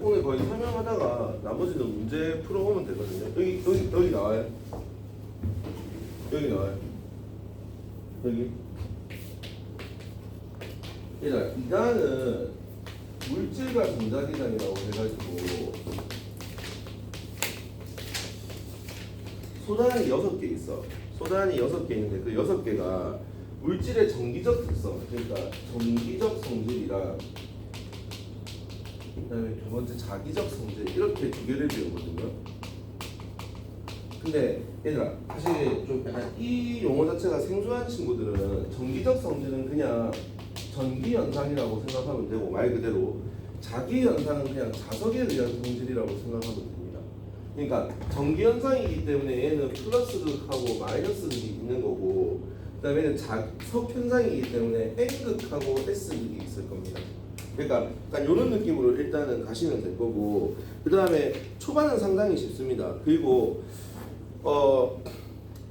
오늘 거의 설명하다가 나머지는 문제 풀어보면 되거든요. 여기 나와요. 여기 나와요. 여기. 일단 이단은 물질과 전자기장이라고 해가지고 소단이 6개 있어. 소단이 6개 있는데 그 6개가 물질의 전기적 특성, 그러니까 전기적 성질이랑 그다음에 두 번째 자기적 성질 이렇게 두 개를 배우거든요. 근데 얘들아 사실 좀 약간 이 용어 자체가 생소한 친구들은 전기적 성질은 그냥 전기 현상이라고 생각하면 되고 말 그대로 자기 현상은 그냥 자석에 의한 성질이라고 생각하면 됩니다. 그러니까 전기 현상이기 때문에 얘는 플러스 극하고 마이너스 극이 있는 거고 그다음에는 자석 현상이기 때문에 N극하고 S극이 있을 겁니다. 그러니까 약간 이런 느낌으로 일단은 가시면 될 거고 그 다음에 초반은 상당히 쉽습니다. 그리고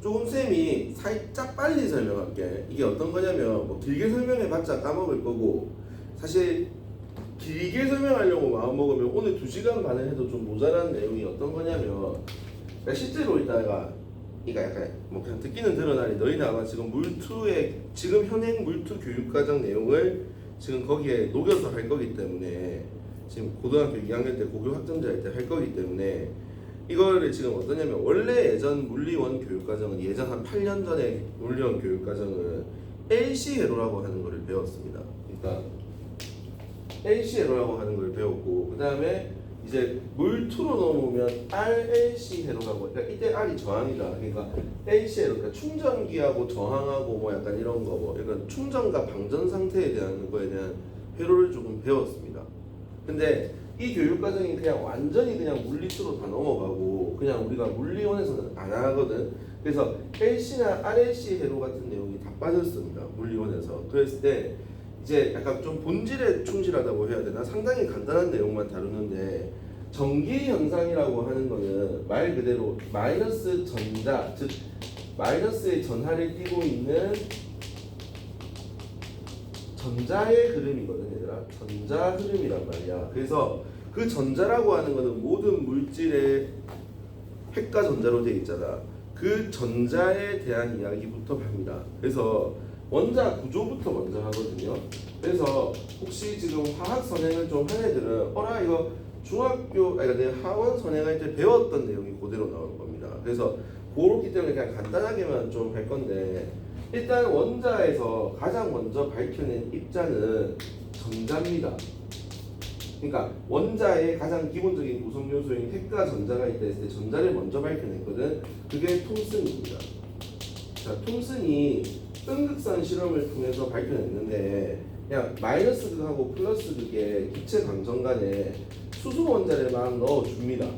조금 쌤이 살짝 빨리 설명할게. 이게 어떤 거냐면 뭐 길게 설명해봤자 까먹을 거고 사실 길게 설명하려고 마음먹으면 오늘 2시간 반을 해도 좀 모자란 내용이 어떤 거냐면 그러니까 실제로 이따가 이거 약간 뭐 그냥 듣기는 들어나니 너희는 아마 지금 물투의 지금 현행 물투 교육과정 내용을 지금 거기에 녹여서 할 거기 때문에 지금 고등학교 2학년 때 고교 학점제 할 때 할 거기 때문에 이거를 지금 어떠냐면 원래 예전 물리원 교육과정은 예전 한 8년 전에 물리원 교육과정은 LC회로라고 하는 거를 배웠습니다. 그러니까 LC회로라고 하는 걸 배웠고 그 다음에 이제 물투로 넘으면 RLC 회로라고 그러니까 이때 R이 저항이다. 그러니까 LC 회로 그러니까 충전기하고 저항하고 뭐 약간 이런 거 뭐 약간 충전과 방전 상태에 대한 거에 대한 회로를 조금 배웠습니다. 근데 이 교육 과정이 그냥 완전히 그냥 물리투로 다 넘어가고 그냥 우리가 물리원에서는 안 하거든. 그래서 LC나 RLC 회로 같은 내용이 다 빠졌습니다. 물리원에서. 그랬을 때 이제 약간 좀 본질에 충실하다고 해야 되나? 상당히 간단한 내용만 다루는데 전기 현상이라고 하는 거는 말 그대로 마이너스 전자, 즉 마이너스의 전하를 띠고 있는 전자의 흐름이거든 얘들아. 전자 흐름이란 말이야. 그래서 그 전자라고 하는 거는 모든 물질의 핵과 전자로 되어 있잖아. 그 전자에 대한 이야기부터 합니다. 그래서 원자 구조부터 먼저 하거든요. 그래서 혹시 지금 화학 선행을 좀 한 애들은 어라 이거 중학교 아니 내 하원 선행할 때 배웠던 내용이 그대로 나올 겁니다. 그래서 그렇기 때문에 그냥 간단하게만 좀 할 건데 일단 원자에서 가장 먼저 밝혀낸 입자는 전자입니다. 그러니까 원자의 가장 기본적인 구성 요소인 핵과 전자가 있다 했을 때 전자를 먼저 밝혀냈거든. 그게 톰슨입니다. 자, 톰슨이 음극선 실험을 통해서 밝혀냈는데 그냥 마이너스 극하고 플러스 극의 기체 방정 간에 수소 원자를 막 넣어줍니다.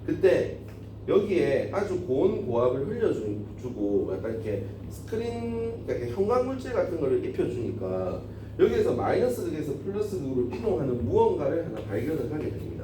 그때 여기에 아주 고온 고압을 흘려주고 약간 이렇게 스크린, 그러니까 형광물질 같은 거를 입혀주니까 여기에서 마이너스 극에서 플러스 극으로 이동하는 무언가를 하나 발견을 하게 됩니다.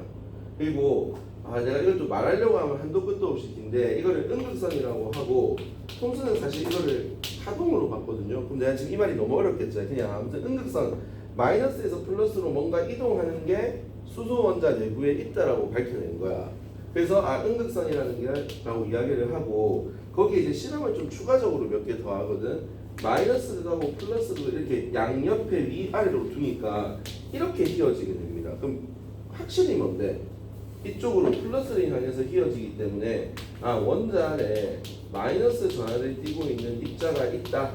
그리고 내가 이걸 좀 말하려고 하면 한도 끝도 없이 긴데 이거를 음극선이라고 하고 톰슨은 사실 이거를 하동으로 봤거든요. 그럼 내가 지금 이 말이 너무 어렵겠죠. 그냥 아무튼 음극선 마이너스에서 플러스로 뭔가 이동하는 게 수소 원자 내부에 있다라고 밝혀낸 거야. 그래서 음극선이라는 게라고 이야기를 하고 거기에 이제 실험을 좀 추가적으로 몇 개 더 하거든. 마이너스 극하고 플러스 극을 이렇게 양옆에 위아래로 두니까 이렇게 휘어지게 됩니다. 그럼 확실히 뭔데? 이쪽으로 플러스를 향해서 휘어지기 때문에 원자 안에 마이너스 전하를 띠고 있는 입자가 있다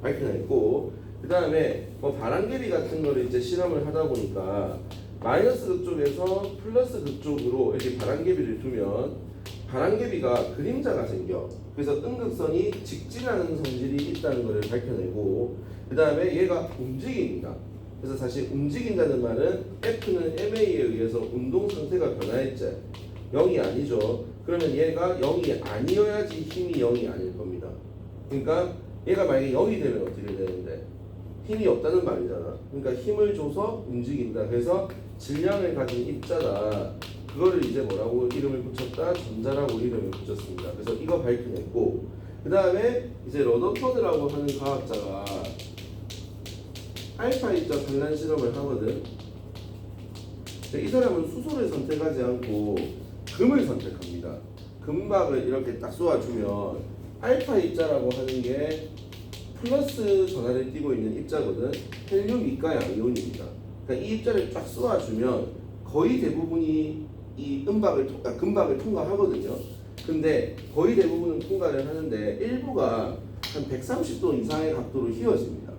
밝혀냈고 그 다음에 뭐 바람개비 같은 거를 이제 실험을 하다 보니까 마이너스 극 쪽에서 플러스 극 쪽으로 이렇게 바람개비를 두면 바람개비가 그림자가 생겨. 그래서 음극선이 직진하는 성질이 있다는 것을 밝혀내고 그 다음에 얘가 움직입니다. 그래서 사실 움직인다는 말은 F는 MA에 의해서 운동 상태가 변화했지. 0이 아니죠. 그러면 얘가 0이 아니어야지 힘이 0이 아닐 겁니다. 그러니까 얘가 만약에 0이 되면 어떻게 되는데? 힘이 없다는 말이잖아. 그러니까 힘을 줘서 움직인다. 그래서 질량을 가진 입자다. 그거를 이제 뭐라고 이름을 붙였다? 전자라고 이름을 붙였습니다. 그래서 이거 밝혀냈고 그 다음에 이제 러더퍼드라고 하는 과학자가 알파 입자 산란 실험을 하거든. 이 사람은 수소를 선택하지 않고 금을 선택합니다. 금박을 이렇게 딱 쏘아주면 알파 입자라고 하는 게 플러스 전하를 띠고 있는 입자거든. 헬륨 이가 양이온입니다. 그러니까 이 입자를 쫙 쏘아주면 거의 대부분이 이 금박을 통과하거든요. 근데 거의 대부분은 통과를 하는데 일부가 한 130도 이상의 각도로 휘어집니다.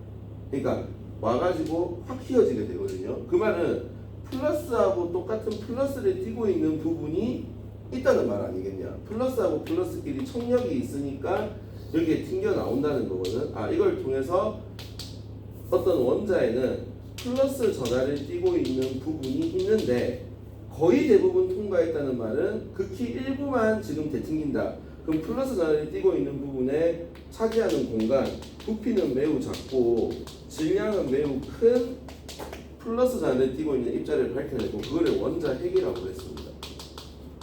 그러니까 와가지고 확 휘어지게 되거든요. 그 말은 플러스하고 똑같은 플러스를 띠고 있는 부분이 있다는 말 아니겠냐. 플러스하고 플러스끼리 청력이 있으니까 여기에 튕겨 나온다는 거거든. 이걸 통해서 어떤 원자에는 플러스 전하를 띠고 있는 부분이 있는데 거의 대부분 통과했다는 말은 극히 일부만 지금 되튕긴다. 그럼 플러스 전하를 띠고 있는 부분에 차지하는 공간, 부피는 매우 작고 질량은 매우 큰 플러스 전하를 띠고 있는 입자를 밝혀내고 그거를 원자 핵이라고 했습니다.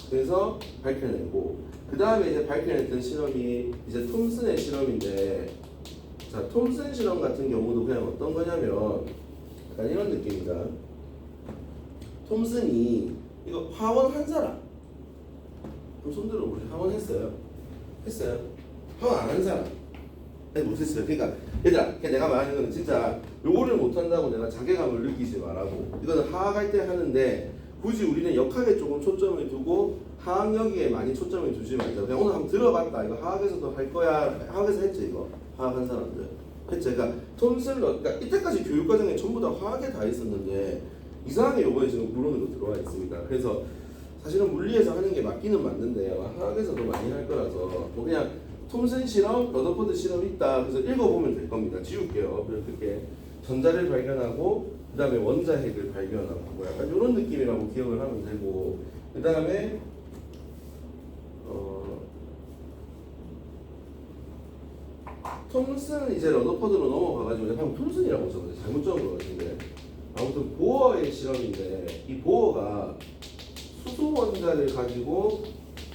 그래서 밝혀내고 그 다음에 이제 밝혀냈던 실험이 이제 톰슨의 실험인데, 자 톰슨 실험 같은 경우도 그냥 어떤 거냐면 약간 이런 느낌이다. 톰슨이 이거 화원 한 사람, 그럼 손 들어보세요. 화원 했어요? 했어요? 화원 안 한 사람? 네, 못했어요. 그러니까 얘들아, 내가 말하는 거는 진짜 요거를 못한다고 내가 자괴감을 느끼지 말라고. 이거는 화학할 때 하는데 굳이 우리는 역학에 조금 초점을 두고 화학여기에 많이 초점을 두지 말자. 그냥 오늘 한번 들어봤다. 이거 화학에서도 할 거야. 화학에서 했죠 이거. 화학한 사람들 했죠. 그러니까 톰슬러, 그러니까 이때까지 교육과정에 전부 다 화학에 다 있었는데 이상하게 요번에 지금 물론으로 들어와 있습니다. 그래서 사실은 물리에서 하는 게 맞기는 맞는데 화학에서도 많이 할 거라서 뭐 그냥 톰슨 실험, 러더포드 실험 있다. 그래서 읽어보면 될 겁니다. 지울게요. 그렇게 전자를 발견하고 그 다음에 원자핵을 발견하고 뭐 약간 이런 느낌이라고 기억을 하면 되고, 그 다음에 톰슨 이제 러더포드로 넘어가가지고 내가 방금 톰슨이라고 썼는데 잘못 적은 것 같은데, 아무튼 보어의 실험인데 이 보어가 수소 원자를 가지고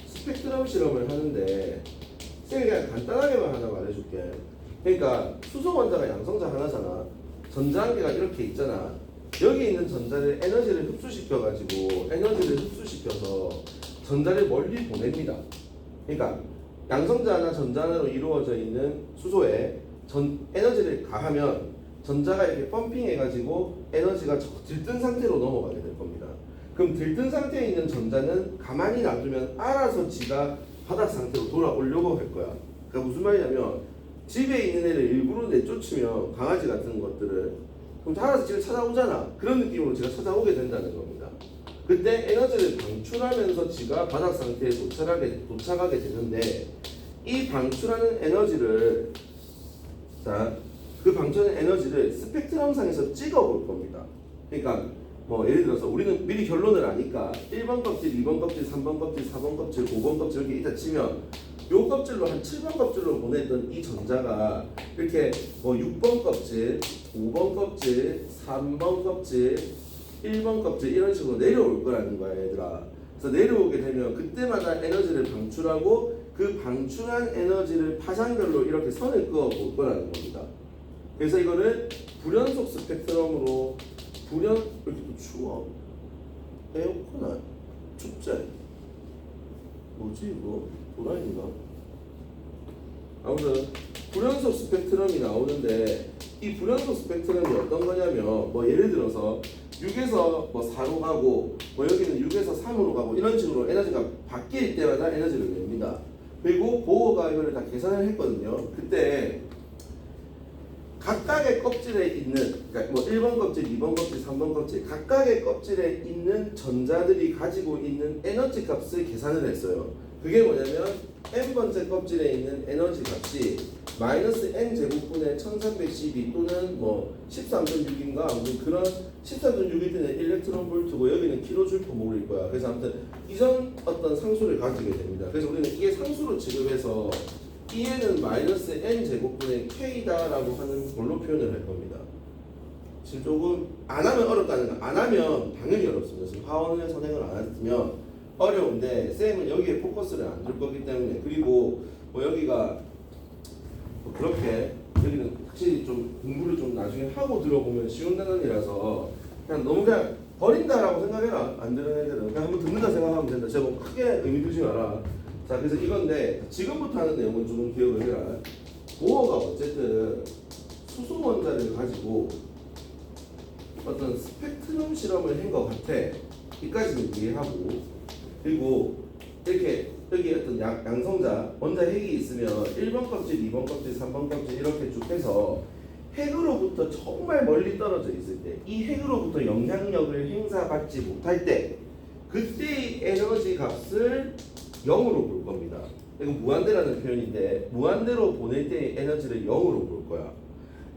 스펙트럼 실험을 하는데 그냥 간단하게만 하나 말해줄게. 그러니까 수소 원자가 양성자 하나잖아. 전자 한 개가 이렇게 있잖아. 여기 있는 전자를 에너지를 흡수시켜가지고 에너지를 흡수시켜서 전자를 멀리 보냅니다. 그러니까 양성자 하나 전자 하나로 이루어져 있는 수소에 에너지를 가하면 전자가 이렇게 펌핑해가지고 에너지가 들뜬 상태로 넘어가게 될 겁니다. 그럼 들뜬 상태에 있는 전자는 가만히 놔두면 알아서 지가 바닥 상태로 돌아오려고 할 거야. 그러니까 무슨 말이냐면 집에 있는 애를 일부러 내쫓으면 강아지 같은 것들을 그럼 알아서 집에 찾아오잖아. 그런 느낌으로 지가 찾아오게 된다는 겁니다. 그때 에너지를 방출하면서 지가 바닥 상태에 도착하게 되는데 이 방출하는 에너지를 그 방출하는 에너지를 스펙트럼상에서 찍어볼 겁니다. 그러니까 뭐 예를 들어서 우리는 미리 결론을 아니까 1번 껍질, 2번 껍질, 3번 껍질, 4번 껍질, 5번 껍질 이렇게 있다 치면 요 껍질로 한 7번 껍질로 보냈던 이 전자가 이렇게 뭐 6번 껍질, 5번 껍질, 3번 껍질, 1번 껍질 이런 식으로 내려올 거라는 거야 얘들아. 그래서 내려오게 되면 그때마다 에너지를 방출하고 그 방출한 에너지를 파장별로 이렇게 선을 그어 볼 거라는 겁니다. 그래서 이거를 불연속 스펙트럼으로 이렇게 또 추워. 에어컨 춥지? 뭐지 이거? 도라인가? 아무튼 불연속 스펙트럼이 나오는데 이 불연속 스펙트럼이 어떤 거냐면 뭐 예를 들어서 6에서 뭐 4로 가고 뭐 여기는 6에서 3으로 가고 이런 식으로 에너지가 바뀔 때마다 에너지를 냅니다. 그리고 보어가 이거를 다 계산을 했거든요. 그때 각각의 껍질에 있는, 그러니까 뭐 1번 껍질, 2번 껍질, 3번 껍질 각각의 껍질에 있는 전자들이 가지고 있는 에너지 값을 계산을 했어요. 그게 뭐냐면 n번째 껍질에 있는 에너지 값이 마이너스 n 제곱분의 1312 또는 뭐 13.6인가 아무튼 그런 13.6일 때는 일렉트론 볼트고 여기는 킬로줄 포몰일 거야. 그래서 아무튼 이런 어떤 상수를 가지게 됩니다. 그래서 우리는 이게 상수로 취급해서 E는 마이너스 n 제곱분의 k다라고 하는 걸로 표현을 할 겁니다. 지금 조금 안 하면 어렵다는 거. 안 하면 당연히 어렵습니다. 지금 화원을 선행을 안 했으면 어려운데 쌤은 여기에 포커스를 안 줄 거기 때문에, 그리고 뭐 여기가 뭐 그렇게 여기는 확실히 좀 공부를 좀 나중에 하고 들어보면 쉬운 단원이라서 그냥 너무 그냥 버린다라고 생각해라. 안 되는 애들은 그냥 한번 듣는다 생각하면 된다. 제가 뭐 크게 의미 두지 마라. 자, 그래서 이건데 지금부터 하는 내용은 조금 기억을 해라. 보어가 어쨌든 수소 원자를 가지고 어떤 스펙트럼 실험을 한 것 같아. 이까지는 이해하고, 그리고 이렇게 여기 어떤 양성자 원자 핵이 있으면 1번 껍질, 2번 껍질, 3번 껍질 이렇게 쭉 해서 핵으로부터 정말 멀리 떨어져 있을 때, 이 핵으로부터 영향력을 행사받지 못할 때, 그때의 에너지 값을 0으로 볼 겁니다. 이건 무한대라는 표현인데, 무한대로 보낼 때의 에너지를 0으로 볼 거야.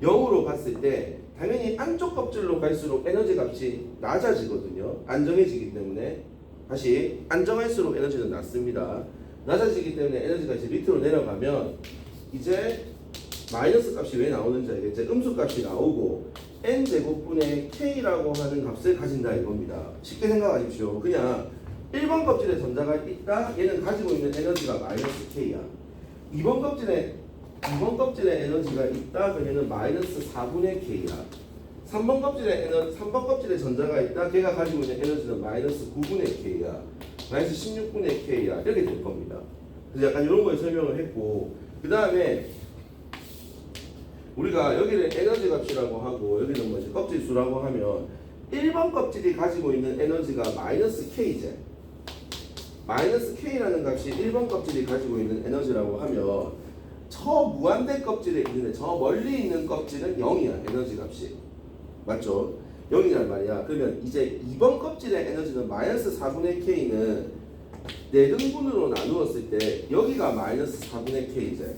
0으로 봤을 때 당연히 안쪽 껍질로 갈수록 에너지 값이 낮아지거든요. 안정해지기 때문에. 다시 안정할수록 에너지는 낮습니다. 낮아지기 때문에 에너지가 이제 밑으로 내려가면 이제 마이너스 값이 왜 나오는지 알겠죠? 음수 값이 나오고 n제곱분의 k라고 하는 값을 가진다 이겁니다. 쉽게 생각하십시오. 그냥 1번 껍질에 전자가 있다. 얘는 가지고 있는 에너지가 마이너스 k야. 2번 껍질에 에너지가 있다. 그럼 얘는 마이너스 4분의 k야. 3번 껍질에 전자가 있다. 걔가 가지고 있는 에너지는 마이너스 9분의 k야. 마이너스 16분의 k야. 이렇게 될 겁니다. 그래서 약간 이런 걸 설명을 했고, 그 다음에 우리가 여기를 에너지 값이라고 하고 여기는 뭐지? 껍질 수라고 하면 1번 껍질이 가지고 있는 에너지가 마이너스 k제. 마이너스 k라는 값이 1번 껍질이 가지고 있는 에너지라고 하면 저 무한대 껍질에 있는데 저 멀리 있는 껍질은 0이야. 에너지 값이. 맞죠? 0이란 말이야. 그러면 이제 2번 껍질의 에너지는 마이너스 4분의 k는 4등분으로 나누었을 때 여기가 마이너스 4분의 k제.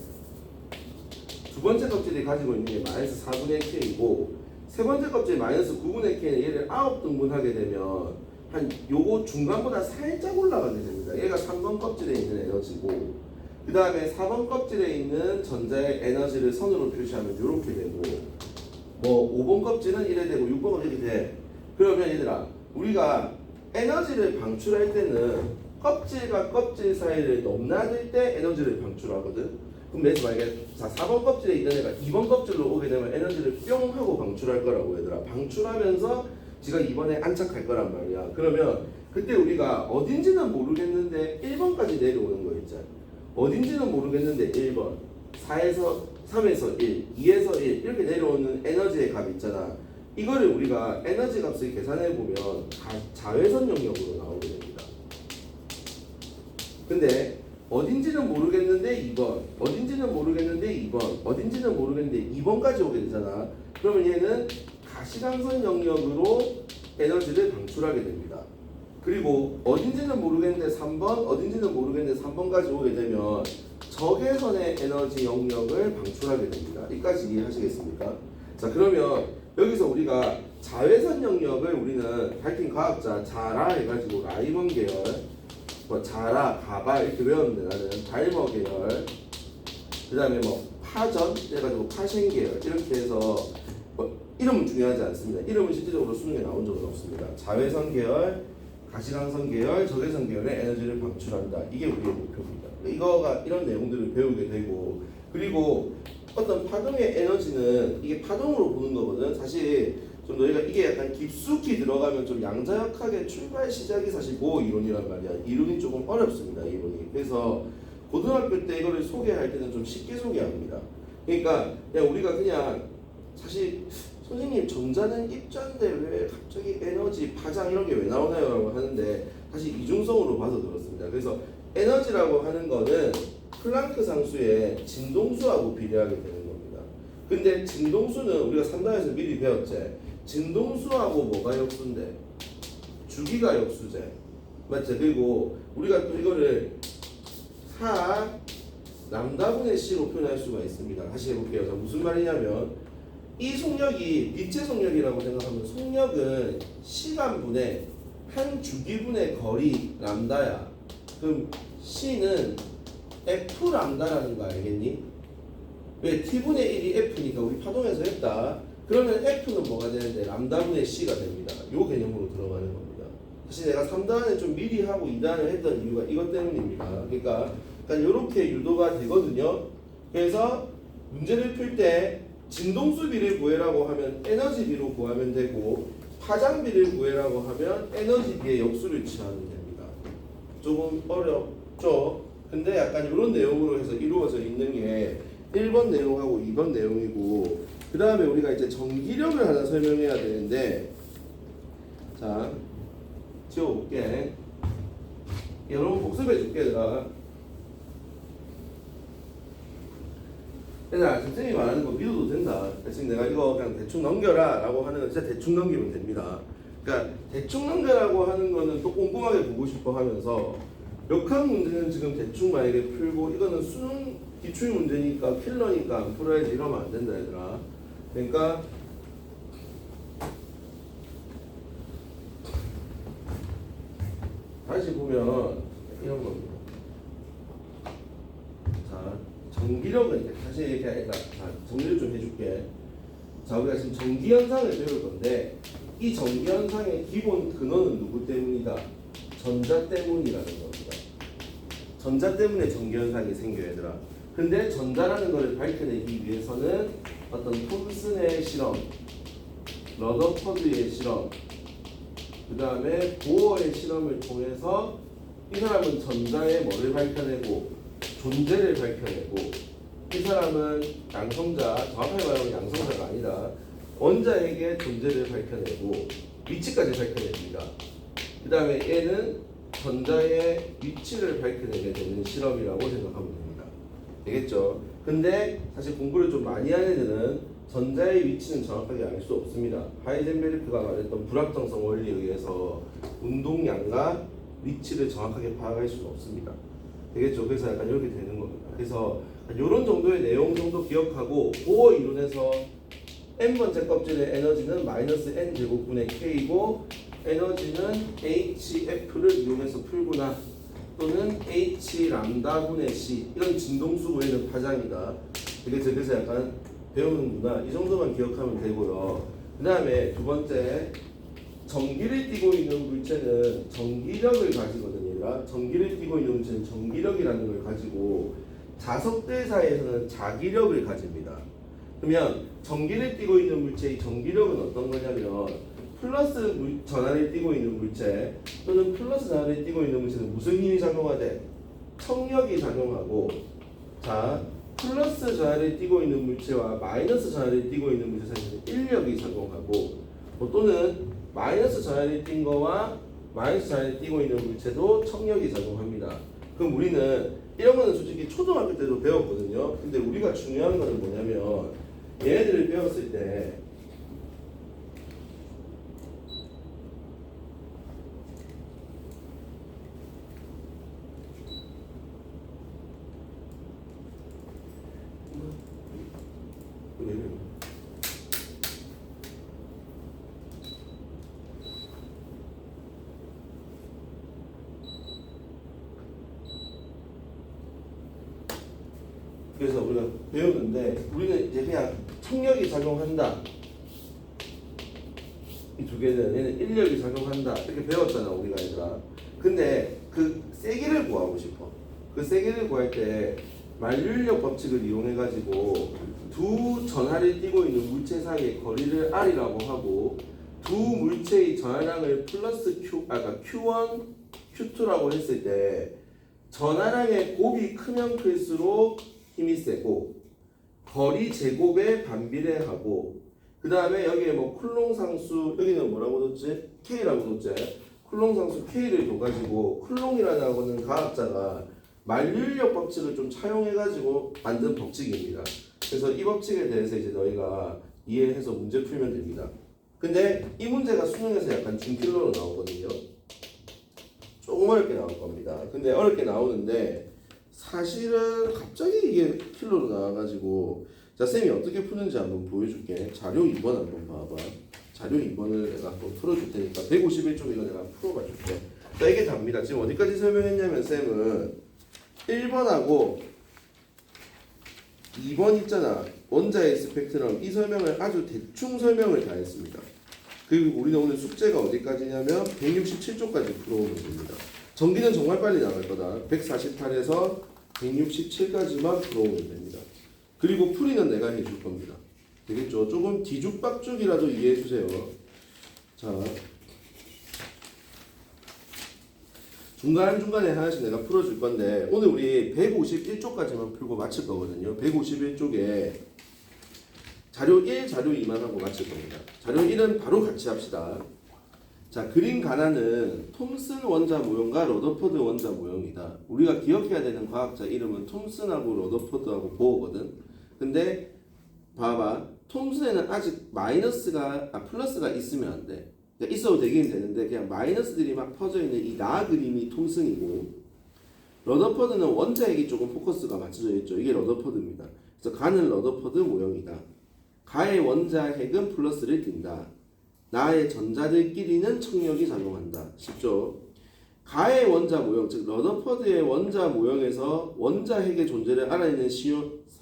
두 번째 껍질이 가지고 있는 게 마이너스 4분의 k이고, 세 번째 껍질 마이너스 9분의 k는 얘를 9등분하게 되면 한 요거 중간보다 살짝 올라가게 됩니다. 얘가 3번 껍질에 있는 에너지고, 그 다음에 4번 껍질에 있는 전자의 에너지를 선으로 표시하면 이렇게 되고, 뭐 5번 껍질은 이래 되고 6번 껍질이 이렇게 돼. 그러면 얘들아, 우리가 에너지를 방출할 때는 껍질과 껍질 사이를 넘나들 때 에너지를 방출하거든. 그럼 내지 만약에 자 4번 껍질에 있던 애가 2번 껍질로 오게 되면 에너지를 뿅 하고 방출할 거라고 얘들아. 방출하면서 지가 2번에 안착할 거란 말이야. 그러면 그때 우리가 어딘지는 모르겠는데 1번까지 내려오는 거 있잖아. 어딘지는 모르겠는데 1번, 4에서 3에서 1, 2에서 1 이렇게 내려오는 에너지의 값 있잖아. 이거를 우리가 에너지 값을 계산해 보면 자외선 영역으로 나오게 됩니다. 근데 어딘지는 모르겠는데 2번, 어딘지는 모르겠는데 2번, 어딘지는 모르겠는데 2번까지 오게 되잖아. 그러면 얘는 가시광선 영역으로 에너지를 방출하게 됩니다. 그리고 어딘지는 모르겠는데 3번, 어딘지는 모르겠는데 3번까지 오게 되면 적외선의 에너지 영역을 방출하게 됩니다. 여기까지 이해하시겠습니까? 자, 그러면 여기서 우리가 자외선 영역을 우리는 밝힌 과학자 자라 해가지고 라이먼 계열, 뭐 자라, 가바 이렇게 외웠는데 나는 발머 계열, 그 다음에 뭐 파전 해가지고 파셴 계열 이렇게 해서 뭐 이름은 중요하지 않습니다. 이름은 실질적으로 수능에 나온 적은 없습니다. 자외선 계열, 가시광선 계열, 적외선 계열의 에너지를 방출한다. 이게 우리의 목표입니다. 이거가 이런 내용들을 배우게 되고, 그리고 어떤 파동의 에너지는 이게 파동으로 보는 거거든. 사실 좀 너희가 이게 약간 깊숙이 들어가면 좀 양자역학의 출발 시작이 사실 고 이론이란 말이야. 이론이 조금 어렵습니다. 이론이. 그래서 고등학교 때 이거를 소개할 때는 좀 쉽게 소개합니다. 그러니까 그냥 우리가 그냥 사실 선생님 전자는 입자인데 왜 갑자기 에너지, 파장 이런 게 왜 나오나요? 라고 하는데 사실 이중성으로 봐서 그렇습니다. 그래서 에너지라고 하는 거는 플랑크 상수의 진동수하고 비례하게 되는 겁니다. 근데 진동수는 우리가 3단에서 미리 배웠지. 진동수하고 뭐가 역수인데? 주기가 역수제. 맞죠? 그리고 우리가 또 이거를 4 람다분의 C로 표현할 수가 있습니다. 다시 해볼게요. 자, 무슨 말이냐면 이 속력이 빛의 속력이라고 생각하면 속력은 시간분의 한 주기분의 거리 람다야. 그럼 C는 F 람다라는 거 알겠니? 왜 T분의 1이 F니까 우리 파동에서 했다. 그러면 F는 뭐가 되는데 람다분의 C가 됩니다. 요 개념으로 들어가는 겁니다. 사실 내가 3단을 좀 미리 하고 2단을 했던 이유가 이것 때문입니다. 그러니까 이렇게 유도가 되거든요. 그래서 문제를 풀 때 진동수비를 구해라고 하면 에너지비로 구하면 되고, 파장비를 구해라고 하면 에너지비의 역수를 취하면 됩니다. 조금 어렵죠? 근데 약간 이런 내용으로 해서 이루어져 있는 게 1번 내용하고 2번 내용이고, 그 다음에 우리가 이제 전기력을 하나 설명해야 되는데, 자 지워볼게. 여러분 복습해 줄게. 얘들아 선생님이 말하는 거 믿어도 된다. 지금 내가 이거 그냥 대충 넘겨라 라고 하는 건 진짜 대충 넘기면 됩니다. 그러니까 대충 넘겨라고 하는 거는 또 꼼꼼하게 보고 싶어 하면서, 역학 문제는 지금 대충 만약에 풀고 이거는 수능 기출 문제니까 킬러니까 안 풀어야지 이러면 안 된다 얘들아. 그러니까 다시 보면 이런 겁니다. 자, 전기력은 다시 얘기하니까 정리를 좀 해줄게. 자, 우리가 지금 전기 현상을 배울 건데, 이 전기 현상의 기본 근원은 누구 때문이다? 전자 때문이라는 겁니다. 전자 때문에 전기 현상이 생겨요, 얘들아. 근데 전자라는 것을 밝혀내기 위해서는 어떤 톰슨의 실험, 러더퍼드의 실험, 그 다음에 보어의 실험을 통해서 이 사람은 전자의 뭐를 밝혀내고 존재를 밝혀내고, 이 사람은 양성자, 정확하게 말하면 양성자가 아니라 원자에게 존재를 밝혀내고 위치까지 밝혀냅니다. 그 다음에 얘는 전자의 위치를 밝혀내게 되는 실험이라고 생각하면 됩니다. 되겠죠? 근데 사실 공부를 좀 많이 하는 애들은 전자의 위치는 정확하게 알 수 없습니다. 하이젠베르크가 말했던 불확정성 원리에 의해서 운동량과 위치를 정확하게 파악할 수는 없습니다. 되겠죠? 그래서 약간 이렇게 되는 겁니다. 그래서 이런 정도의 내용 정도 기억하고, 보어 이론에서 n번째 껍질의 에너지는 마이너스 n 제곱분의 k이고, 에너지는 hf를 이용해서 풀구나, 또는 h 람다분의 c, 이런 진동수 구해는 파장이다. 되겠죠? 그래서 약간 배우는구나, 이 정도만 기억하면 되고요. 그 다음에 두 번째, 전기를 띠고 있는 물체는 전기력을 가지거든요. 전기를 띠고 있는 물체는 전기력이라는 걸 가지고, 자석들 사이에서는 자기력을 가집니다. 그러면 전기를 띠고 있는 물체의 전기력은 어떤 거냐면, 플러스 전하를 띠고 있는 물체 또는 플러스 전하를 띠고 있는 물체는 무슨 힘이 작용하대? 청력이 작용하고, 자 플러스 전하를 띠고 있는 물체와 마이너스 전하를 띠고 있는 물체 사이에는 인력이 작용하고, 또는 마이너스 전하를 띈 거와 마이너스 전하를 띠고 있는 물체도 청력이 작용합니다. 그럼 우리는 이런 거는 솔직히 초등학교 때도 배웠거든요. 근데 우리가 중요한 거는 뭐냐면, 얘네들을 배웠을 때 그래서 우리가 배우는데, 우리는 이제 그냥 청력이 작용한다, 이 두 개는, 얘는 인력이 작용한다, 이렇게 배웠잖아 우리가 얘들아. 근데 그 세기를 구하고 싶어. 그 세기를 구할 때 만륜력 법칙을 이용해 가지고 두 전하를 띠고 있는 물체 사이의 거리를 r이라고 하고, 두 물체의 전하량을 플러스 그러니까 q1, q2라고 했을 때 전하량의 곱이 크면 클수록 힘이 세고, 거리 제곱에 반비례하고, 그 다음에 여기에 뭐 쿨롱 상수, 여기는 뭐라고 뒀지? K라고 뒀지? 쿨롱 상수 K를 둬가지고, 쿨롱이라는 거는 과학자가 만륜력 법칙을 좀 차용해가지고 만든 법칙입니다. 그래서 이 법칙에 대해서 이제 너희가 이해해서 문제 풀면 됩니다. 근데 이 문제가 수능에서 약간 준킬러로 나오거든요. 조금 어렵게 나올 겁니다. 근데 어렵게 나오는데, 사실은 갑자기 이게 킬러로 나와가지고, 자 쌤이 어떻게 푸는지 한번 보여줄게. 자료 2번 한번 봐봐. 자료 2번을 내가 한번 풀어줄 테니까 151쪽 이거 내가 풀어봐 줄게. 자 이게 답니다. 지금 어디까지 설명했냐면, 쌤은 1번하고 2번 있잖아, 원자의 스펙트럼, 이 설명을 아주 대충 설명을 다 했습니다. 그리고 우리는 오늘 숙제가 어디까지냐면 167쪽까지 풀어오면 됩니다. 전기는 정말 빨리 나갈 거다. 148에서 167까지만 풀어오면 됩니다. 그리고 풀이는 내가 해줄 겁니다. 되겠죠? 조금 뒤죽박죽이라도 이해해 주세요. 자, 중간중간에 하나씩 내가 풀어줄 건데 오늘 우리 151쪽까지만 풀고 마칠 거거든요. 151쪽에 자료 1, 자료 2만 하고 마칠 겁니다. 자료 1은 바로 같이 합시다. 자, 그림 가나는 톰슨 원자 모형과 러더퍼드 원자 모형이다. 우리가 기억해야 되는 과학자 이름은 톰슨하고 러더퍼드하고 보어거든. 근데 봐봐. 톰슨에는 아직 플러스가 있으면 안 돼. 그러니까 있어도 되긴 되는데 그냥 마이너스들이 막 퍼져 있는 이 나 그림이 톰슨이고, 러더퍼드는 원자핵이 조금 포커스가 맞춰져 있죠. 이게 러더퍼드입니다. 그래서 가는 러더퍼드 모형이다. 가의 원자핵은 플러스를 띈다. 나의 전자들끼리는 청력이 작용한다. 쉽죠? 가의 원자 모형, 즉 러더퍼드의 원자 모형에서 원자핵의 존재를 알아내는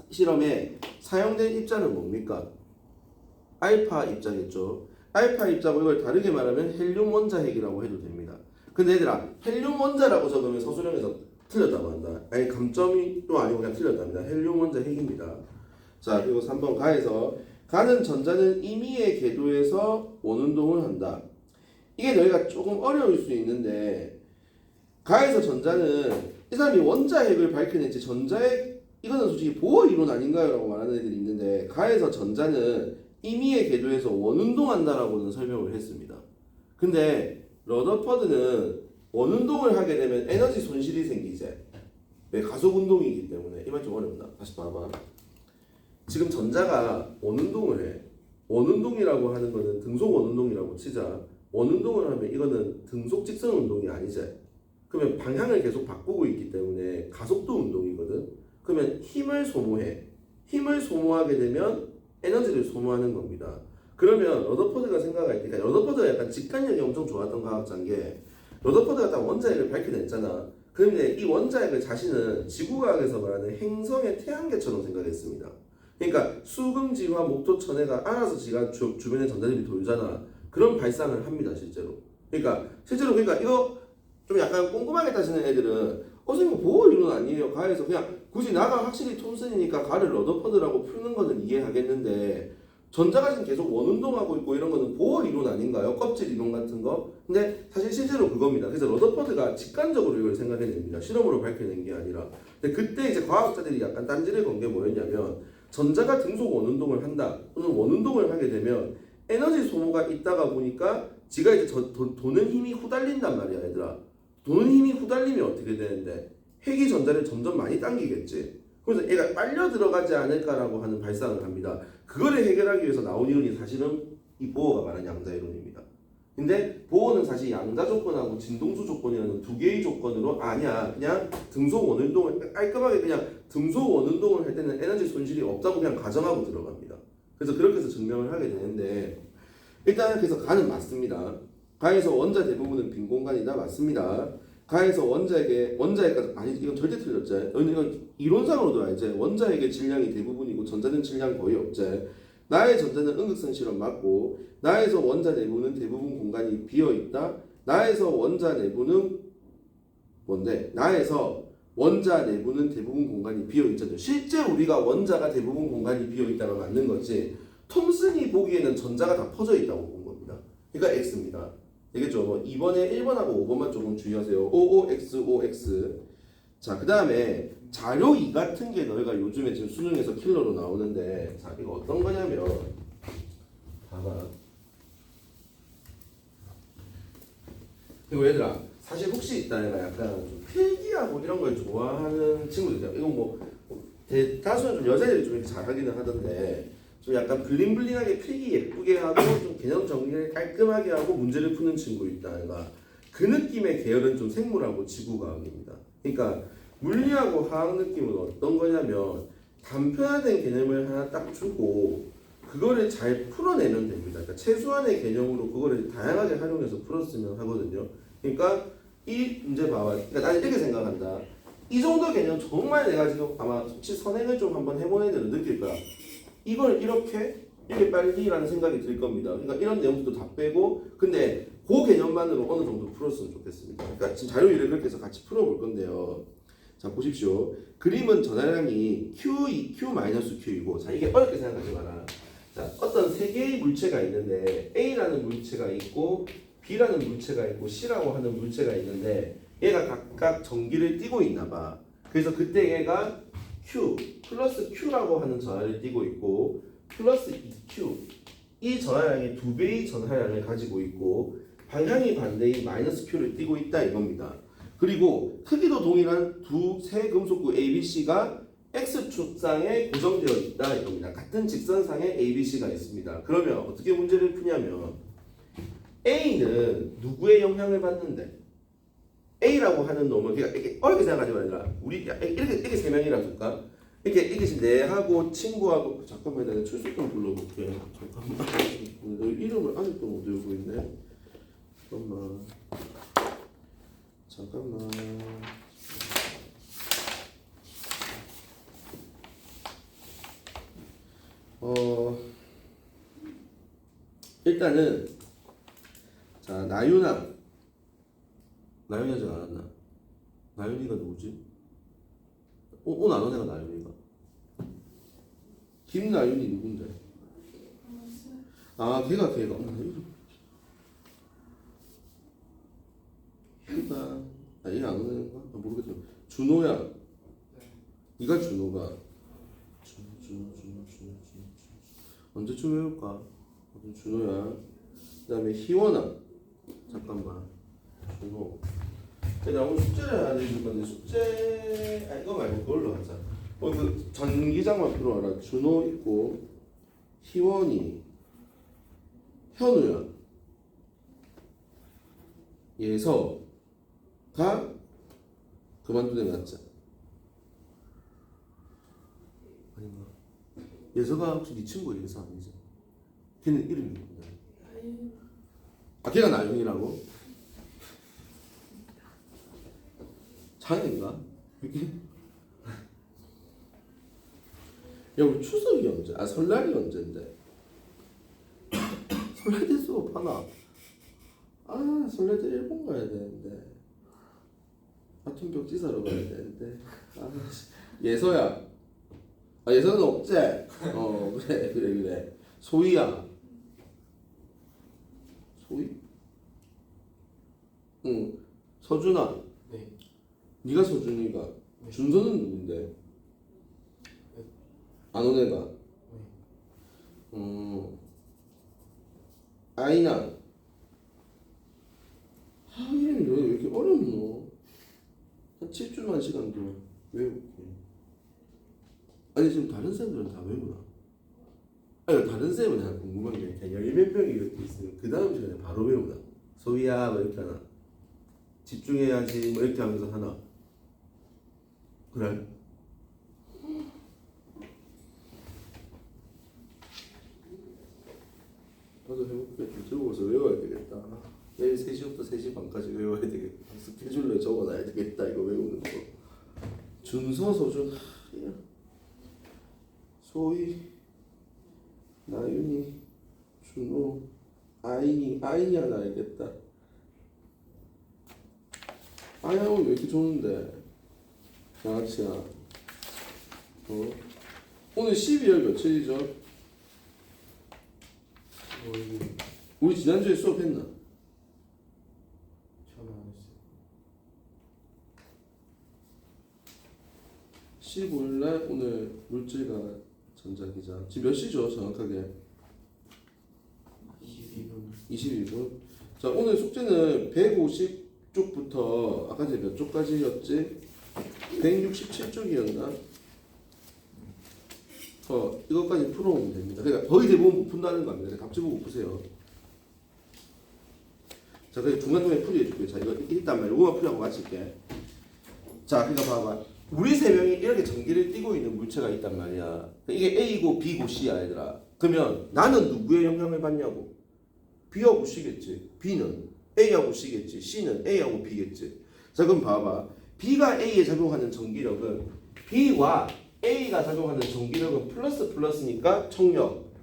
실험에 사용된 입자는 뭡니까? 알파 입자겠죠. 알파 입자고 이걸 다르게 말하면 헬륨 원자핵이라고 해도 됩니다. 근데 얘들아, 헬륨 원자라고 적으면 서술형에서 틀렸다고 한다. 아니 감점이 또 아니고 그냥 틀렸답니다. 헬륨 원자핵입니다. 자, 그리고 3번 가에서 가는 전자는 임의의 궤도에서 원운동을 한다. 이게 너희가 조금 어려울 수 있는데, 가에서 전자는 이 사람이 원자핵을 밝혀냈지 전자핵 이거는 솔직히 보어 이론 아닌가요? 라고 말하는 애들이 있는데, 가에서 전자는 임의의 궤도에서 원운동한다라고는 설명을 했습니다. 근데 러더퍼드는 원운동을 하게 되면 에너지 손실이 생기지. 왜? 가속운동이기 때문에. 이 말 좀 어렵다. 다시 봐봐. 지금 전자가 원운동을 해. 원운동이라고 하는 거는 등속 원운동이라고 치자. 원운동을 하면 이거는 등속 직선 운동이 아니지. 그러면 방향을 계속 바꾸고 있기 때문에 가속도 운동이거든. 그러면 힘을 소모해. 힘을 소모하게 되면 에너지를 소모하는 겁니다. 그러면 러더퍼드가 생각할 때, 그러니까 러더퍼드가 약간 직관력이 엄청 좋았던 과학자인 게, 러더퍼드가 딱 원자핵을 밝혀냈잖아. 그런데 이 원자핵을 자신은 지구과학에서 말하는 행성의 태양계처럼 생각했습니다. 그러니까 수금지와 목토천해가 알아서 지가 주변에 전자들이 돌잖아. 그런 발상을 합니다, 실제로. 그러니까 이거 좀 약간 꼼꼼하게 따지는 애들은 선생님 보호 이론 아니에요. 가에서 그냥 굳이 나가 확실히 톰슨이니까 가를 러더퍼드라고 푸는 거는 이해하겠는데, 전자가 지금 계속 원운동하고 있고 이런 거는 보호 이론 아닌가요? 껍질 이론 같은 거? 근데 사실 실제로 그겁니다. 그래서 러더퍼드가 직관적으로 이걸 생각해냅니다. 실험으로 밝혀낸 게 아니라. 근데 그때 이제 과학자들이 약간 딴지를 건 게 뭐였냐면, 전자가 등속 원운동을 한다 또는 원운동을 하게 되면 에너지 소모가 있다가 보니까 지가 이제 도는 힘이 후달린단 말이야, 얘들아. 도는 힘이 후달리면 어떻게 되는데, 핵이 전자를 점점 많이 당기겠지. 그래서 얘가 빨려 들어가지 않을까라고 하는 발상을 합니다. 그거를 해결하기 위해서 나온 이론이 사실은 이 보어가 말한 양자 이론입니다. 근데 보어는 사실 양자 조건하고 진동수 조건이라는 두 개의 조건으로 아니야. 그냥 등속 원운동을 깔끔하게 그냥 등속 원운동을 할 때는 에너지 손실이 없다고 그냥 가정하고 들어갑니다. 그래서 그렇게 해서 증명을 하게 되는데, 일단 그래서 가는 맞습니다. 가에서 원자 대부분은 빈 공간이다. 맞습니다. 가에서 원자핵 아니 이건 절대 틀렸지. 이건 이론상으로도 알지. 원자핵의 질량이 대부분이고 전자는 질량 거의 없지. 나의 전자는 음극성 실험 맞고, 나에서 원자 내부는 대부분 공간이 비어 있다. 나에서 원자 내부는 뭔데? 나에서 원자 내부는 대부분 공간이 비어 있잖아요. 실제 우리가 원자가 대부분 공간이 비어 있다가 맞는 거지. 톰슨이 보기에는 전자가 다 퍼져 있다고 본 겁니다. 그러니까 X입니다. 되겠죠? 뭐 2번에 1번하고 5번만 조금 주의하세요. OOX. 자, 그 다음에 자료 2 같은 게 너희가 요즘에 지금 수능에서 킬러로 나오는데, 자, 이거 어떤 거냐면, 봐봐. 그리고 얘들아, 사실 혹시 있다 내가 약간 좀 필기하고 이런 걸 좋아하는 친구들, 이건 뭐 다수는 좀 여자애들이 좀 이렇게 잘하기는 하던데, 좀 약간 블링블링하게 필기 예쁘게 하고 좀 개념 정리를 깔끔하게 하고 문제를 푸는 친구 있다. 내가 그 느낌의 계열은 좀 생물하고 지구과학입니다. 그러니까 물리하고 화학 느낌은 어떤 거냐면, 단편화된 개념을 하나 딱 주고 그거를 잘 풀어내면 됩니다. 그러니까 최소한의 개념으로 그거를 다양하게 활용해서 풀었으면 하거든요. 그러니까 이 문제 봐봐. 그러니까 나는 이렇게 생각한다. 이 정도 개념 정말 내가 지금 아마 혹시 선행을 좀 한번 해본 애들은 느낄 거야. 이걸 이렇게 빨리라는 생각이 들 겁니다. 그러니까 이런 내용도 다 빼고, 근데 그 개념만으로 어느 정도 풀었으면 좋겠습니다. 그러니까 지금 자료 1을 그렇게 해서 같이 풀어볼 건데요. 자, 보십시오. 그림은 전하량이 Q2, Q-Q이고, 자, 이게 어렵게 생각하지 마라. 자, 어떤 이런 세 개의 물체가 있는데 A라는 물체가 있고 B라는 물체가 있고 C라고 하는 물체가 있는데 얘가 각각 전기를 띠고 있나 봐. 그래서 그때 얘가 Q 플러스 Q라고 하는 전하를 띠고 있고 플러스 EQ 이 전하량의 2배의 전하량을 가지고 있고 방향이 반대인 마이너스 Q를 띠고 있다 이겁니다. 그리고 크기도 동일한 세 금속구 ABC가 X축상에 고정되어 있다 이겁니다. 같은 직선상에 ABC가 있습니다. 그러면 어떻게 문제를 푸냐면 A는 누구의 영향을 받는데 A라고 하는 놈은 그러니까 이렇게 어렵게 생각하지 말라. 우리 이렇게 세 명이라 둘까? 이렇게 지금 내하고 친구하고 잠깐만 내가 출석 좀 불러볼게. 잠깐만. 너 이름을 아직도 못 외우고 있네. 잠깐만. 일단은 자 나윤아 아직 안 왔나? 나윤이가 누구지? 오늘 안 온 애가 나윤이가. 김나윤이 누군데? 아 걔가 걔가 얘가 안 오는 애가? 모르겠어. 준호야. 네가 준호가 준호 언제쯤 외울까? 준호야. 그다음에 희원아. 잠깐만. 준호. 내가 오늘 숙제를 해야 될 건데 숙제 이거 말고 그걸로 하자. 그 전기장만 들어와라. 준호 있고 희원이 현우야. 예서가 그만둔 애 맞자. 아닌가? 예서가 혹시 네 친구 예서 아니지? 걔는 이름이 뭔데? 아 걔가 나윤이라고? 장애인가? 이게? 야 우리 추석이 언제? 아 설날이 언제인데? 설날 때 수업 하나? 아 설날 때 일본 가야 되는데 아톰 벽지 사러 가야 되는데 아 예서야. 아 예서는 없제? 그래 소희야. 소희? 응 서준아. 네. 네가 서준이가. 네. 준서는 누군데? 네. 안 온 애가. 네. 아이나. 이름이 왜 이렇게 어렵노? 한 7주만 시간도 외울게. 아니 지금 다른 쌤들은 다 외우나? 아니 다른 쌤은 그냥 궁금한 게 그냥 열몇 명이 이렇게 있으면 그 다음 시간에 바로 외우나? 소희야 뭐 이렇게 하나? 집중해야지 뭐 이렇게 하면서 하나? 그래? 나도 해볼게. 좀 적어서 외워야 되겠다. 내일 3시부터 3시 반까지 외워야 되겠다. 스케줄에 적어놔야 되겠다. 이거 외우는 거. 준서, 서준, 소희, 나윤이, 준호, 아인이 하나 알겠다. 아야오 왜 이렇게 좋은데? 양아치야. 오늘 12월 며칠이죠? 우리 지난주에 수업했나? 저는 안 했어요. 15일날 오늘 물질과 전자기자. 지금 몇 시죠? 정확하게 21분. 자 오늘 숙제는 150쪽부터 아까 전에 몇 쪽까지였지? 167쪽이었나? 이것까지 풀어오면 됩니다. 그러니까 거의 대부분 못 푼다는 겁니다. 답지 보고 푸세요. 자, 그래서 중간중간에 풀이해줄게요. 자, 이거 일단 말이야. 이거만 풀이하고 마칠게. 자, 그러니까 봐봐. 우리 세 명이 이렇게 전기를 띠고 있는 물체가 있단 말이야. 이게 A고 B고 C야, 얘들아. 그러면 나는 누구의 영향을 받냐고? B하고 C겠지. B는 A하고 C겠지. C는 A하고 B겠지. 자, 그럼 봐봐. B가 A에 작용하는 전기력은 B와 A가 작용하는 전기력은 플러스니까 청력.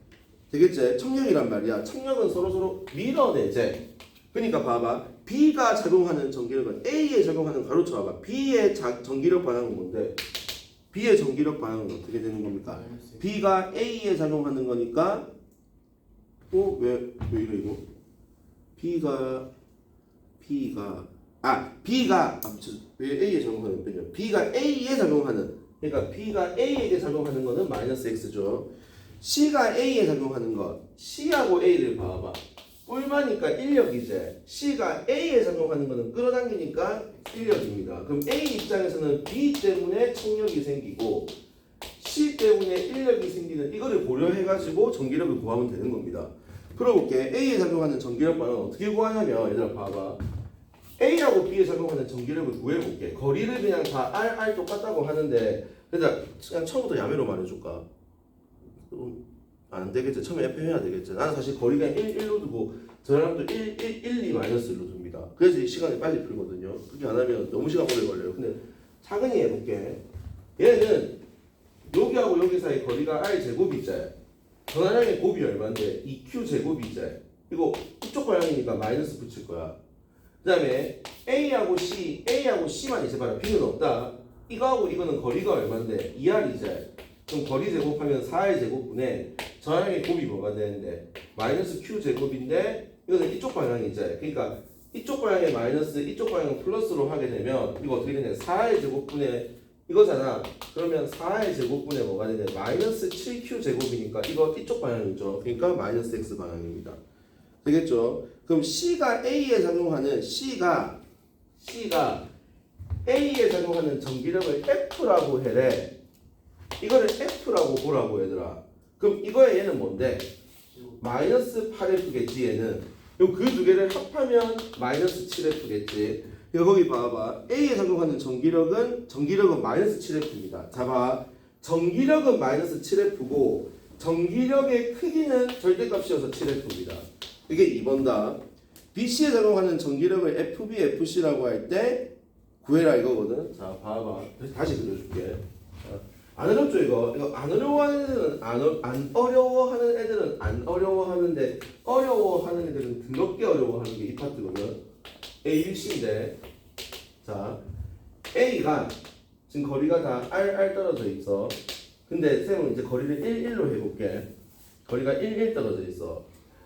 되겠지? 청력이란 말이야. 청력은 서로 밀어내재. 그러니까 봐봐. B가 작용하는 전기력은 A에 작용하는 가로쳐 봐봐. B의 전기력 반응은 뭔데? B의 전기력 반응은 어떻게 되는 겁니까? B가 A에 작용하는 거니까 왜 이래 이거? B가 왜 A에 작용하는 거냐? B가 A에 작용하는, 그러니까 B가 A에게 작용하는 거는 마이너스 X죠. C가 A에 작용하는 것, C하고 A를 봐봐. 뿔마니까 인력이제. C가 A에 작용하는 거는 끌어당기니까 인력입니다. 그럼 A 입장에서는 B 때문에 청력이 생기고 C 때문에 인력이 생기는 이거를 고려해가지고 전기력을 구하면 되는 겁니다. 풀어볼게. A에 작용하는 전기력 반응은 어떻게 구하냐면, 얘들아 봐봐. A하고 B에 작용하는 전기력을 구해볼게. 거리를 그냥 다 R 똑같다고 하는데, 그냥 처음부터 야매로 말해줄까? 안 되겠지. 처음에 F 해야 되겠지. 나는 사실 거리가 1로 두고 저 사람도 2 마이너스 1로 둡니다. 그래서 이 시간이 빨리 풀거든요. 그렇게 안 하면 너무 시간 오래 걸려요. 근데 차근히 해볼게. 얘는 여기하고 여기 사이 거리가 R 제곱이제. 전화량의 곱이 얼마인데 2Q 제곱이제. 이거 이쪽 방향이니까 마이너스 붙일 거야. 그 다음에 A하고 C만 이제 봐라. B는 없다. 이거하고 이거는 거리가 얼마인데 2R이제. 그럼 거리 제곱하면 4R 제곱분에 전화량의 곱이 뭐가 되는데 마이너스 Q 제곱인데 이거는 이쪽 방향이제. 그러니까 이쪽 방향의 마이너스 이쪽 방향 플러스로 하게 되면 이거 어떻게 되냐? 4R 제곱분에 이거잖아. 그러면 4의 제곱분에 뭐가 되냐? 마이너스 7Q 제곱이니까 이거 이쪽 방향이죠. 그러니까 마이너스 X 방향입니다. 되겠죠? 그럼 C가 A에 작용하는 C가 A에 작용하는 전기력을 F라고 해래. 이거를 F라고 보라고 얘들아. 그럼 이거의 얘는 뭔데? 마이너스 8F겠지 얘는. 그럼 그 두 개를 합하면 마이너스 7F겠지. 이거 거기 봐봐. A에 작용하는 전기력은 마이너스 7F입니다. 자 봐. 전기력은 마이너스 7F고 전기력의 크기는 절대값이어서 7F입니다. 이게 2번다. BC에 작용하는 전기력을 FB, FC라고 할 때 구해라 이거거든. 자 봐봐. 다시 그려줄게. 안 어렵죠 이거? 이거 안 어려워하는 애들은 안 어려워하는 애들은 안 어려워하는데 어려워하는 애들은 더럽게 어려워하는 게 이 파트거든. A, B, C인데 자 A가 지금 거리가 다 R 떨어져 있어. 근데 쌤은 이제 거리를 1로 해볼게. 거리가 1 떨어져 있어.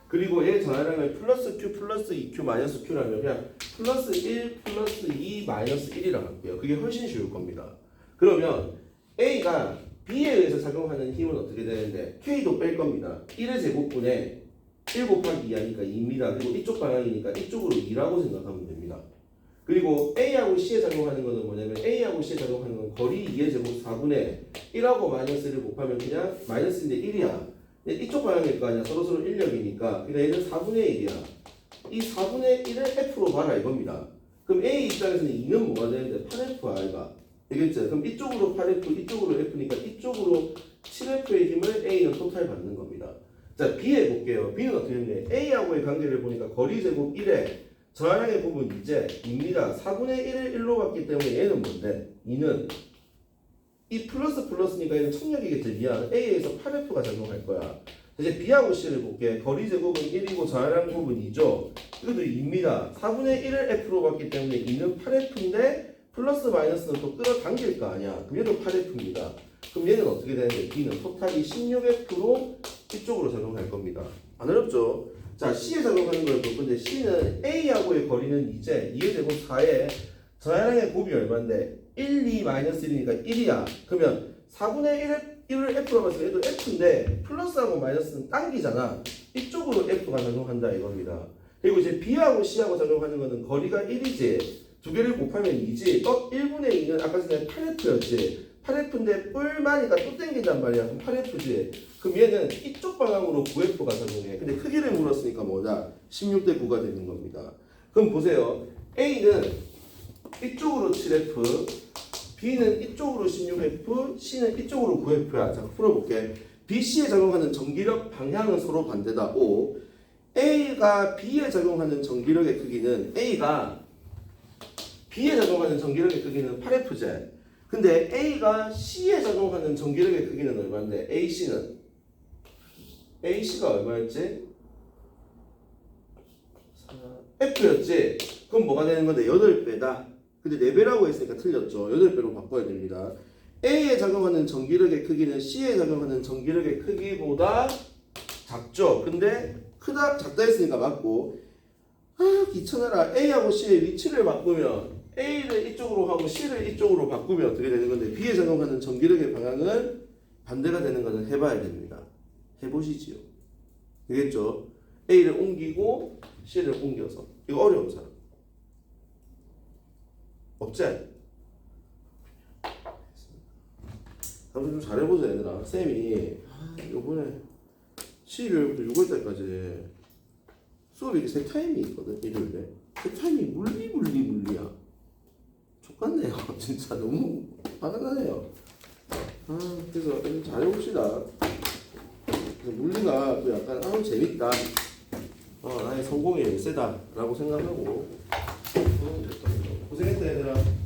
그리고 얘 전화량을 플러스 Q 플러스 2Q 마이너스 Q라면 그냥 플러스 1 플러스 2 마이너스 1이라 할게요. 그게 훨씬 쉬울 겁니다. 그러면 A가 B에 의해서 작용하는 힘은 어떻게 되는데 K도 뺄 겁니다. 1의 제곱분에 1 곱하기 2하니까 2입니다. 그리고 이쪽 방향이니까 이쪽으로 2라고 생각하면 됩니다. 그리고 A하고 C에 작용하는 거는 뭐냐면 A하고 C에 작용하는 건 거리 2의 제곱 4분의 1하고 마이너스를 곱하면 그냥 마이너스인데 1이야. 이쪽 방향일 거 아니야. 서로서로 인력이니까. 그러니까 얘는 4분의 1이야. 이 4분의 1을 F로 봐라 이겁니다. 그럼 A 입장에서는 2는 뭐가 되는데 8FR가 되겠죠. 그럼 이쪽으로 8F, 이쪽으로 F니까 이쪽으로 7F의 힘을 A는 토탈 받는 겁니다. 자, B에 볼게요. B는 어떻게 되냐? A하고의 관계를 보니까 거리 제곱 1에 저항의 부분 이제 2입니다. 4분의 1을 1로 받기 때문에 얘는 뭔데? 2는 이 플러스니까 얘는 청력이겠지. 미안. A에서 8F가 작용할 거야. 이제 B하고 C를 볼게. 거리 제곱은 1이고 저항 곱은 2죠. 이것도 2입니다. 4분의 1을 F로 받기 때문에 2는 8F인데 플러스 마이너스는 또 끌어당길 거 아니야. 그럼 얘도 8F입니다. 그럼 얘는 어떻게 되는데 B는 토탈이 16F로 이쪽으로 작용할 겁니다. 안 어렵죠? 자, C에 작용하는 걸 볼 건데 C는 A하고의 거리는 이제 2의 제곱 4에 저항의 곱이 얼마인데 1, 2 마이너스 1이니까 1이야. 그러면 4분의 1을 F로 봤을 때 얘도 F인데 플러스하고 마이너스는 당기잖아. 이쪽으로 F가 작용한다 이겁니다. 그리고 이제 B하고 C하고 작용하는 거는 거리가 1이지. 두 개를 곱하면 2지. 1분의 2는 아까 전에 8F였지. 8F인데 뿔마니까 또 땡긴단 말이야. 그럼 8F지. 그럼 얘는 이쪽 방향으로 9F가 작용해. 근데 크기를 물었으니까 뭐다? 16대 9가 되는 겁니다. 그럼 보세요. A는 이쪽으로 7F, B는 이쪽으로 16F, C는 이쪽으로 9F야. 자, 풀어볼게. BC에 작용하는 전기력 방향은 서로 반대다. O. A가 B에 작용하는 전기력의 크기는 A가 B에 작용하는 전기력의 크기는 8F제. 근데 A가 C에 작용하는 전기력의 크기는 얼마인데 AC가 얼마였지? F였지? 그럼 뭐가 되는 건데 8배다. 근데 4배라고 했으니까 틀렸죠. 8배로 바꿔야 됩니다. A에 작용하는 전기력의 크기는 C에 작용하는 전기력의 크기보다 작죠. 근데 크다 작다 했으니까 맞고 아 귀찮아라 A하고 C의 위치를 바꾸면 A를 이쪽으로 하고 C를 이쪽으로 바꾸면 어떻게 되는 건데 B에 작용하는 전기력의 방향은 반대가 되는 것은 해봐야 됩니다. 해보시지요. 되겠죠? A를 옮기고 C를 옮겨서 이거 어려운 사람 없지? 한번 좀 잘해보자 얘들아. 쌤이 요번에 7일부터 6월달까지 수업이 이렇게 세 타임이 있거든. 일요일에 세 타임이 물리야. 족같네요. 진짜 너무 화가 나네요. 그래서 좀 잘해봅시다. 그래서 물리가 또 약간 재밌다. 나의 성공의 열쇠다 라고 생각하고 고생했다 얘들아.